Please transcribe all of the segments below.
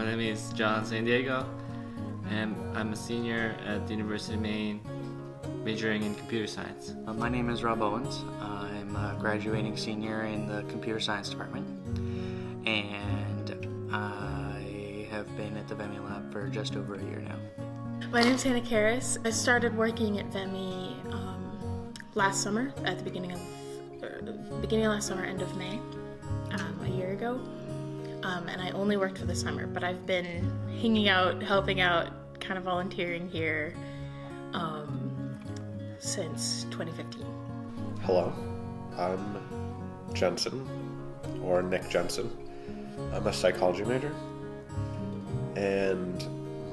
My name is John San Diego, and I'm a senior at the University of Maine, majoring in computer science. My name is Rob Owens. I'm a graduating senior in the computer science department, and I have been at the VEMI lab for just over a year now. My name's Hannah Karras. I started working at VEMI last summer, at the beginning of last summer, end of May, a year ago. And I only worked for the summer, but I've been hanging out, helping out, kind of volunteering here since 2015. Hello, I'm Jensen, or Nick Jensen. I'm a psychology major, and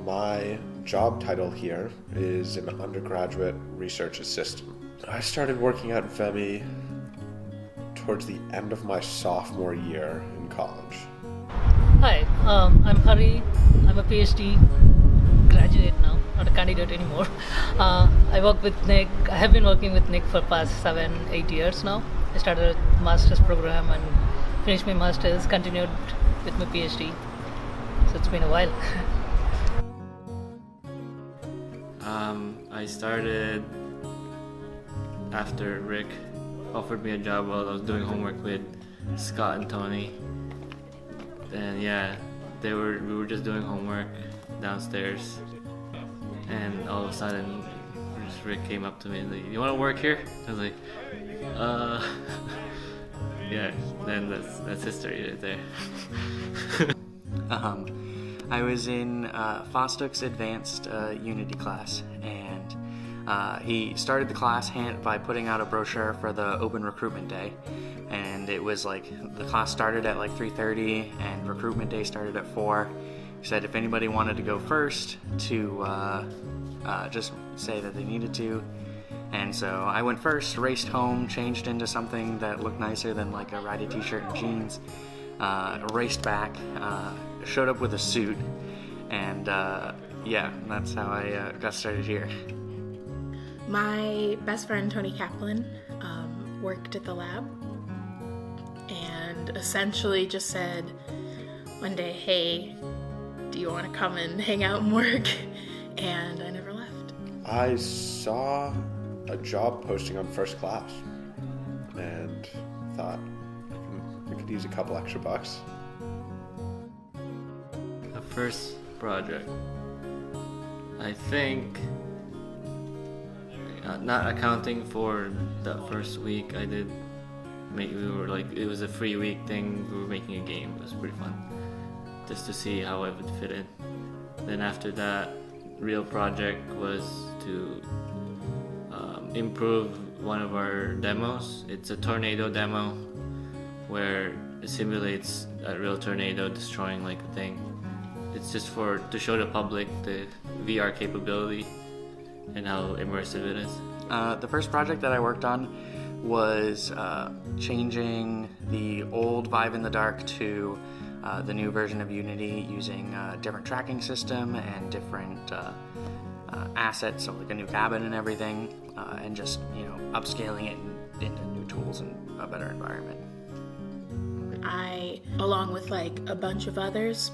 my job title here is an undergraduate research assistant. I started working at VEMI towards the end of my sophomore year in college. Hi, I'm Hari. I'm a PhD graduate now, not a candidate anymore. I work with Nick. I have been working with Nick for past 7-8 years now. I started a master's program and finished my master's, continued with my PhD. So it's been a while. I started after Rick offered me a job while I was doing homework with Scott and Tony. And yeah, we were just doing homework downstairs, and all of a sudden, Rick came up to me and like, "You want to work here?" I was like, yeah. Then that's history right there. I was in Fostock's advanced Unity class, and he started the class by putting out a brochure for the open recruitment day. And it was like, the class started at like 3:30 and recruitment day started at 4. He said if anybody wanted to go first to just say that they needed to. And so I went first, raced home, changed into something that looked nicer than like a ratty t-shirt and jeans, raced back, showed up with a suit, and yeah, that's how I got started here. My best friend, Tony Kaplan, worked at the lab and essentially just said one day, "Hey, do you want to come and hang out and work?" And I never left. I saw a job posting on First Class and thought I could use a couple extra bucks. The first project, I think, not accounting for that first week, it was a free week thing. We were making a game. It was pretty fun, just to see how I would fit in. Then after that, real project was to improve one of our demos. It's a tornado demo where it simulates a real tornado destroying like a thing. It's just to show the public the VR capability and how immersive it is. The first project that I worked on was changing the old Vive in the Dark to the new version of Unity using a different tracking system and different assets, so like a new cabin and everything, and just upscaling it into new tools and a better environment. I, along with like a bunch of others,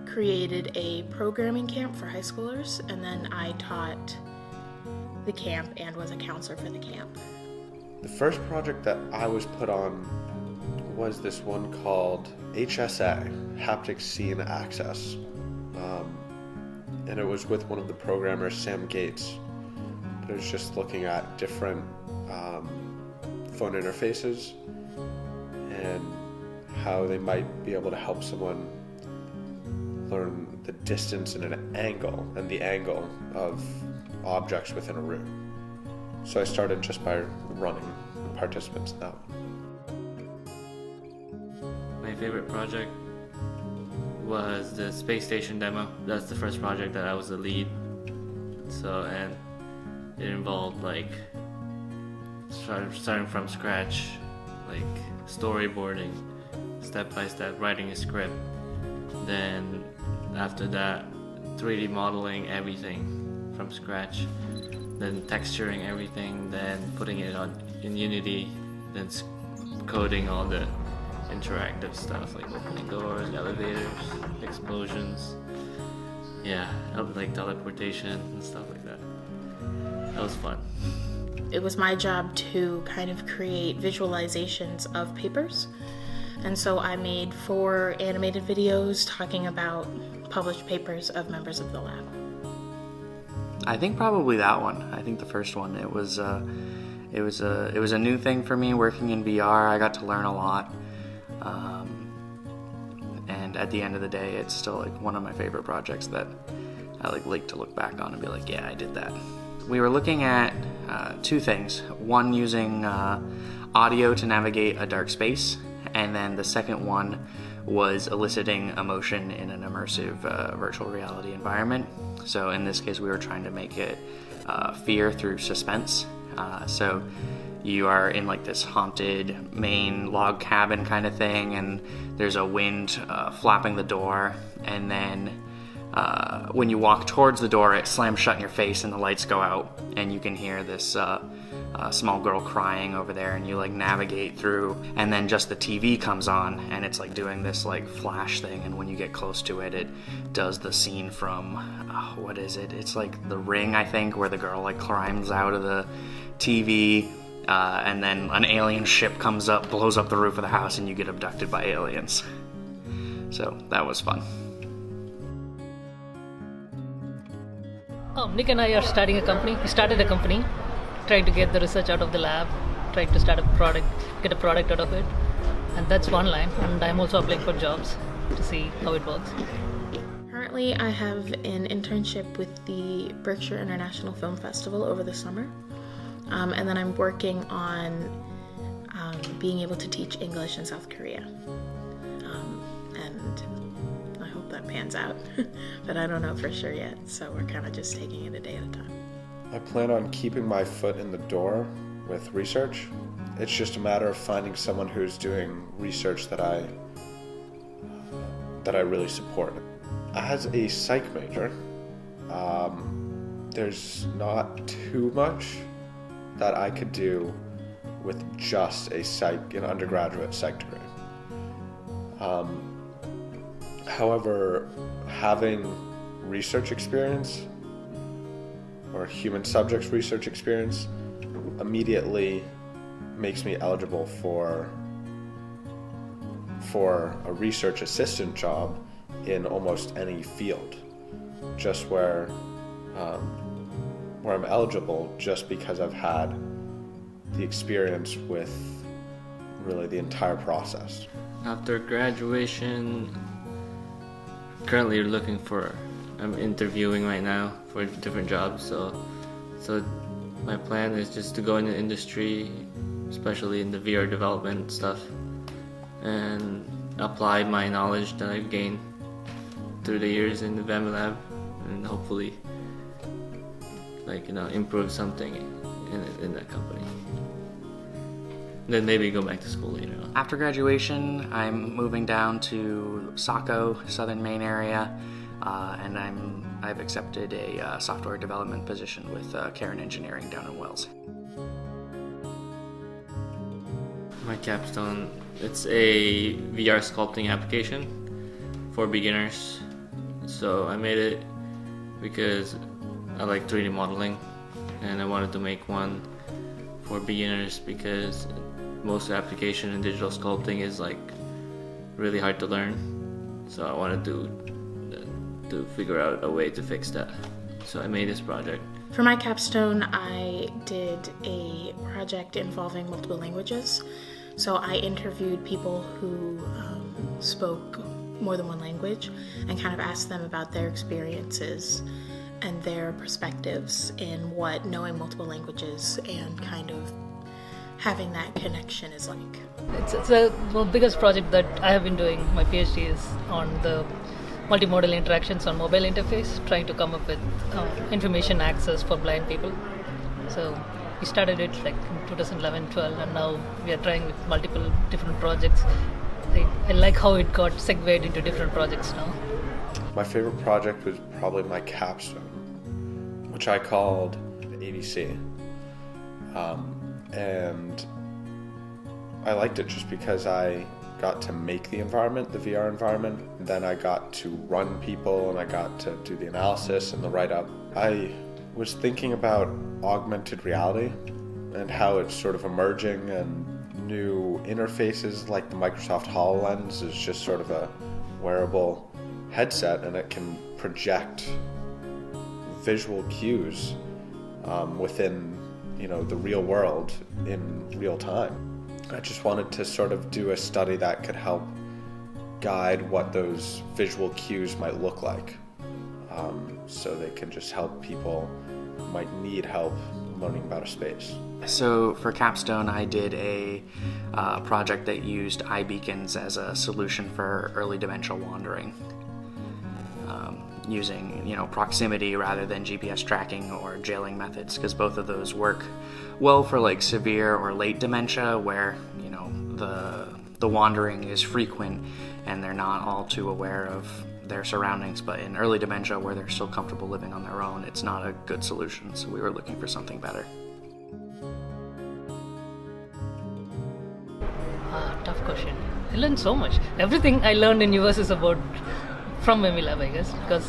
created a programming camp for high schoolers, and then I taught the camp and was a counselor for the camp. The first project that I was put on was this one called HSA, Haptic Scene Access. And it was with one of the programmers, Sam Gates. But it was just looking at different phone interfaces and how they might be able to help someone learn the distance and an angle and the angle of objects within a room. So I started just by running participants in that one. My favorite project was the space station demo. That's the first project that I was the lead. And it involved like starting from scratch, like storyboarding, step by step, writing a script. Then after that, 3D modeling everything from scratch, then texturing everything, then putting it in Unity, then coding all the interactive stuff like opening doors, elevators, explosions. Yeah, like teleportation and stuff like that. That was fun. It was my job to kind of create visualizations of papers. And so I made 4 animated videos talking about published papers of members of the lab. I think probably that one. I think the first one. It was a new thing for me working in VR. I got to learn a lot. And at the end of the day, it's still like one of my favorite projects that I like to look back on and be like, yeah, I did that. We were looking at 2 things. One, using audio to navigate a dark space, and then the second one was eliciting emotion in an immersive virtual reality environment. So in this case, we were trying to make it fear through suspense. So you are in like this haunted main log cabin kind of thing, and there's a wind flapping the door, and then when you walk towards the door, it slams shut in your face and the lights go out, and you can hear this small girl crying over there, and you like navigate through, and then just the TV comes on, and it's like doing this like flash thing, and when you get close to it, it does the scene from what is it? It's like The Ring, I think, where the girl like climbs out of the TV, and then an alien ship comes up, blows up the roof of the house, and you get abducted by aliens. So that was fun. Nick and I are starting a company. We started a company, trying to get the research out of the lab, trying to start a product, get a product out of it. And that's one line. And I'm also applying for jobs to see how it works. Currently, I have an internship with the Berkshire International Film Festival over the summer. And then I'm working on being able to teach English in South Korea. And I hope that pans out, but I don't know for sure yet, so we're kind of just taking it a day at a time. I plan on keeping my foot in the door with research. It's just a matter of finding someone who's doing research that I really support. As a psych major, there's not too much that I could do with just an undergraduate psych degree. However, having research experience or human subjects research experience immediately makes me eligible for a research assistant job in almost any field, just where I'm eligible just because I've had the experience with really the entire process. After graduation, currently I'm interviewing right now for different jobs, so my plan is just to go in the industry, especially in the VR development stuff, and apply my knowledge that I've gained through the years in the VEMI lab, and hopefully improve something in that company. Then maybe go back to school later on. After graduation, I'm moving down to Saco, southern Maine area, and I've accepted a software development position with Cairn Engineering down in Wells. My capstone, it's a VR sculpting application for beginners. So I made it because I like 3D modeling, and I wanted to make one for beginners because most application in digital sculpting is like really hard to learn. So I wanted to figure out a way to fix that. So I made this project. For my capstone, I did a project involving multiple languages. So I interviewed people who spoke more than one language and kind of asked them about their experiences and their perspectives in what knowing multiple languages and kind of having that connection is like. It's the biggest project that I have been doing. My PhD is on the multimodal interactions on mobile interface, trying to come up with information access for blind people. So we started it like in 2011-12, and now we are trying with multiple different projects. I like how it got segued into different projects now. My favorite project was probably my capstone, which I called ABC. And I liked it just because I got to make the environment, the VR environment. Then I got to run people and I got to do the analysis and the write-up. I was thinking about augmented reality and how it's sort of emerging, and new interfaces like the Microsoft HoloLens is just sort of a wearable headset, and it can project visual cues within the real world in real time. I just wanted to sort of do a study that could help guide what those visual cues might look like, so they can just help people who might need help learning about a space. So for capstone, I did a project that used eye beacons as a solution for early dementia wandering, using proximity rather than GPS tracking or jailing methods, because both of those work well for like severe or late dementia where the wandering is frequent and they're not all too aware of their surroundings. But in early dementia, where they're still comfortable living on their own, it's not a good solution. So we were looking for something better. Tough question. I learned so much. Everything I learned in US is about from VEMI Lab, I guess, because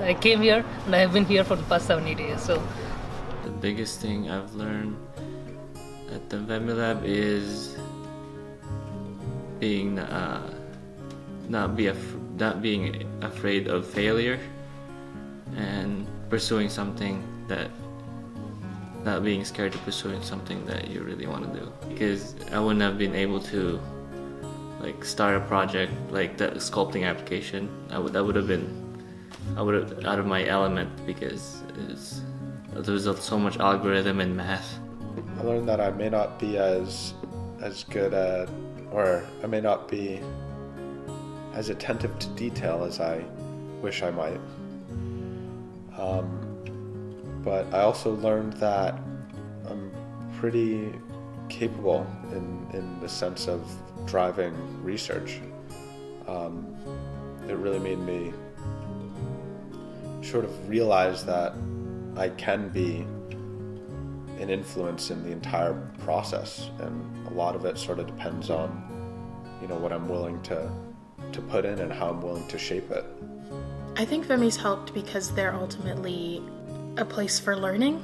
I came here and I have been here for the past 7-8 years. So the biggest thing I've learned at the VEMI Lab is being not being afraid of failure, and pursuing something that not being scared to pursuing something that you really want to do. Because I wouldn't have been able to start a project like that sculpting application. I would have out of my element, because there was so much algorithm and math. I learned that I may not be as good at, or I may not be as attentive to detail as I wish I might. But I also learned that I'm pretty capable in the sense of driving research. It really made me sort of realize that I can be an influence in the entire process, and a lot of it sort of depends on what I'm willing to put in and how I'm willing to shape it. I think VEMI's helped because they're ultimately a place for learning,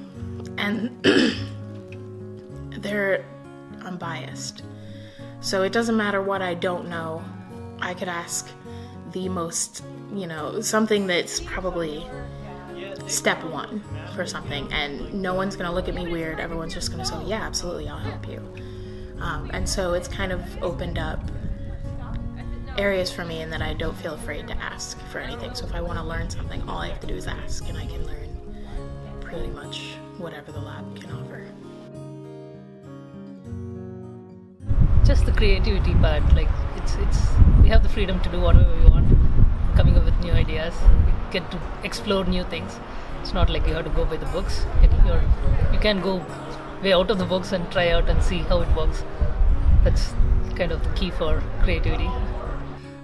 and they're unbiased. So it doesn't matter what I don't know. I could ask the most, something that's probably step one for something, and no one's going to look at me weird. Everyone's just going to say, yeah, absolutely, I'll help you. And so it's kind of opened up areas for me, and that I don't feel afraid to ask for anything. So if I want to learn something, all I have to do is ask, and I can learn pretty much whatever the lab can offer. just the creativity part, it's we have the freedom to do whatever we want, coming up with new ideas. We get to explore new things. It's not like you have to go by the books. You can go way out of the books and try out and see how it works. That's kind of the key for creativity.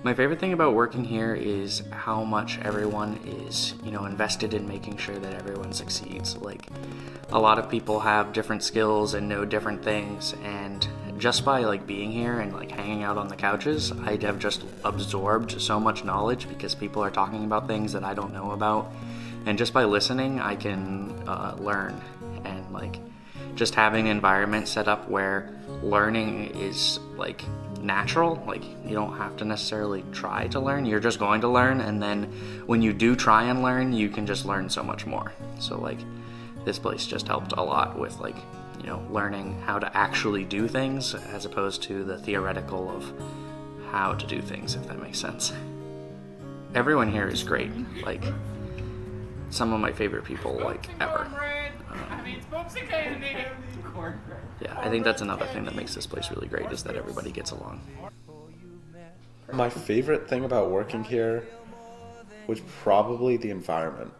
My favorite thing about working here is how much everyone is, invested in making sure that everyone succeeds. Like, a lot of people have different skills and know different things, and just by being here and hanging out on the couches, I have just absorbed so much knowledge because people are talking about things that I don't know about, and just by listening, I can learn. And just having an environment set up where learning is natural, you don't have to necessarily try to learn, you're just going to learn, and then when you do try and learn, you can just learn so much more. So this place just helped a lot with learning how to actually do things as opposed to the theoretical of how to do things, if that makes sense. Everyone here is great, some of my favorite people ever. Yeah, I think that's another thing that makes this place really great, is that everybody gets along. My favorite thing about working here was probably the environment.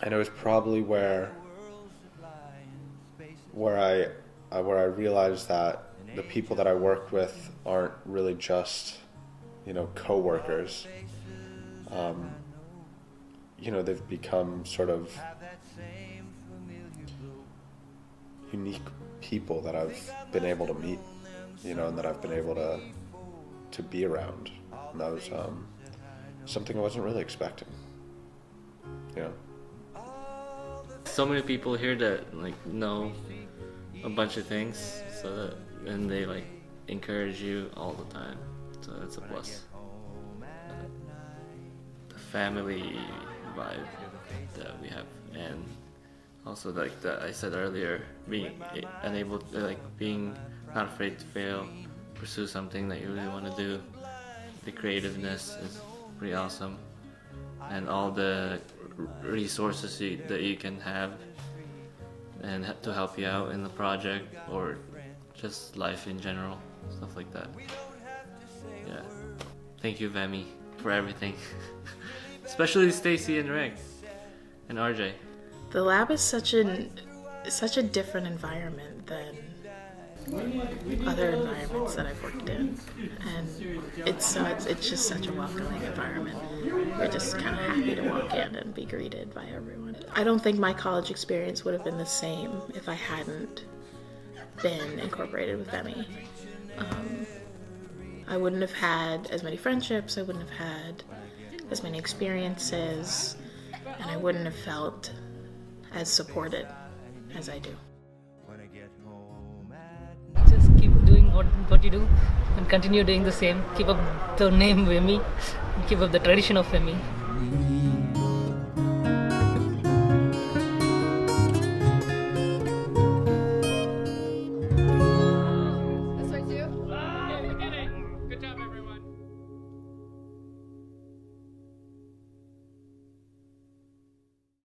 And it was probably where I realized that the people that I worked with aren't really just, co-workers. They've become sort of unique people that I've been able to meet, and that I've been able to to be around. And that was something I wasn't really expecting. You know. So many people here that like know a bunch of things, so that and they like encourage you all the time. So that's a plus. The family vibe that we have, and also like that I said earlier, being unable to, like being not afraid to fail, pursue something that you really want to do. The creativeness is pretty awesome, and all the resources that you can have and to help you out in the project or just life in general, stuff like that. Yeah, thank you VEMI for everything. Especially Stacy and Rick and RJ. The lab is such a different environment than other environments that I've worked in, and it's just such a welcoming environment. We're just kind of happy to walk in and be greeted by everyone. I don't think my college experience would have been the same if I hadn't been incorporated with VEMI. I wouldn't have had as many friendships, I wouldn't have had as many experiences, and I wouldn't have felt as supported as I do. Just keep doing what you do and continue doing the same. Keep up the name VEMI, keep up the tradition of VEMI.